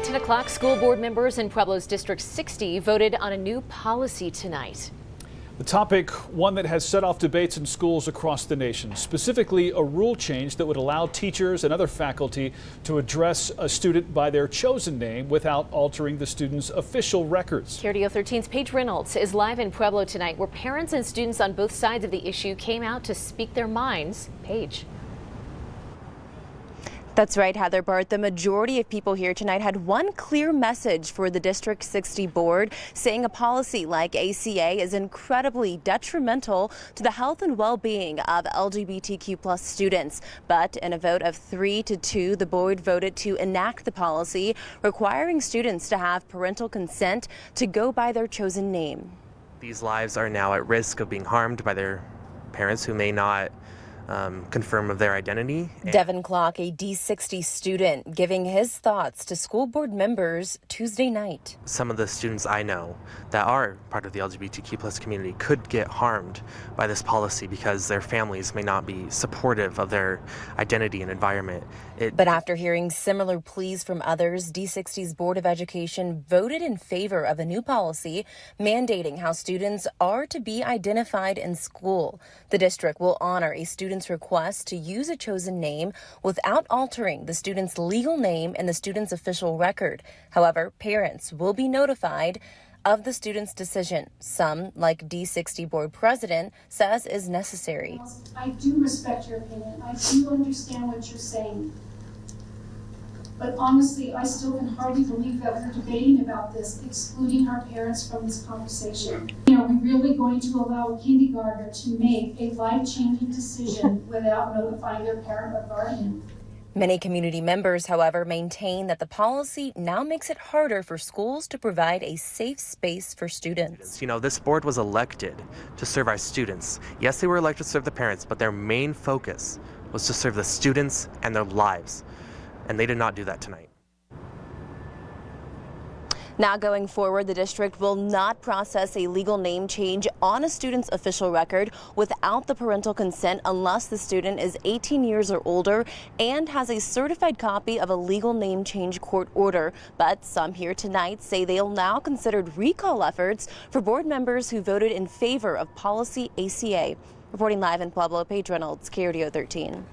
10 o'clock, school board members in Pueblo's District 60 voted on a new policy tonight. The topic, one that has set off debates in schools across the nation, specifically a rule change that would allow teachers and other faculty to address a student by their chosen name without altering the student's official records. KRDO 13's Paige Reynolds is live in Pueblo tonight, where parents and students on both sides of the issue came out to speak their minds. Paige. That's right, Heather Bart. The majority of people here tonight had one clear message for the District 60 board, saying a policy like ACA is incredibly detrimental to the health and well-being of LGBTQ+ students. But in a vote of 3-2, the board voted to enact the policy, requiring students to have parental consent to go by their chosen name. These lives are now at risk of being harmed by their parents who may not confirm of their identity. Devin Clock, a D60 student, giving his thoughts to school board members Tuesday night. Some of the students I know that are part of the LGBTQ+ community could get harmed by this policy because their families may not be supportive of their identity and environment. But after hearing similar pleas from others, D60's Board of Education voted in favor of a new policy mandating how students are to be identified in school. The district will honor a student's request to use a chosen name without altering the student's legal name in the student's official record. However, parents will be notified of the student's decision. Some, like D60 board president, says is necessary. I do respect your opinion. I do understand what you're saying. But honestly, I still can hardly believe that we're debating about this, excluding our parents from this conversation. Are we really going to allow a kindergartner to make a life-changing decision without notifying their parent or guardian? Many community members, however, maintain that the policy now makes it harder for schools to provide a safe space for students. This board was elected to serve our students. Yes, they were elected to serve the parents, but their main focus was to serve the students and their lives. And they did not do that tonight. Now going forward, the district will not process a legal name change on a student's official record without the parental consent unless the student is 18 years or older and has a certified copy of a legal name change court order. But some here tonight say they'll now consider recall efforts for board members who voted in favor of policy ACA. Reporting live in Pueblo, Paige Reynolds, KRDO 13.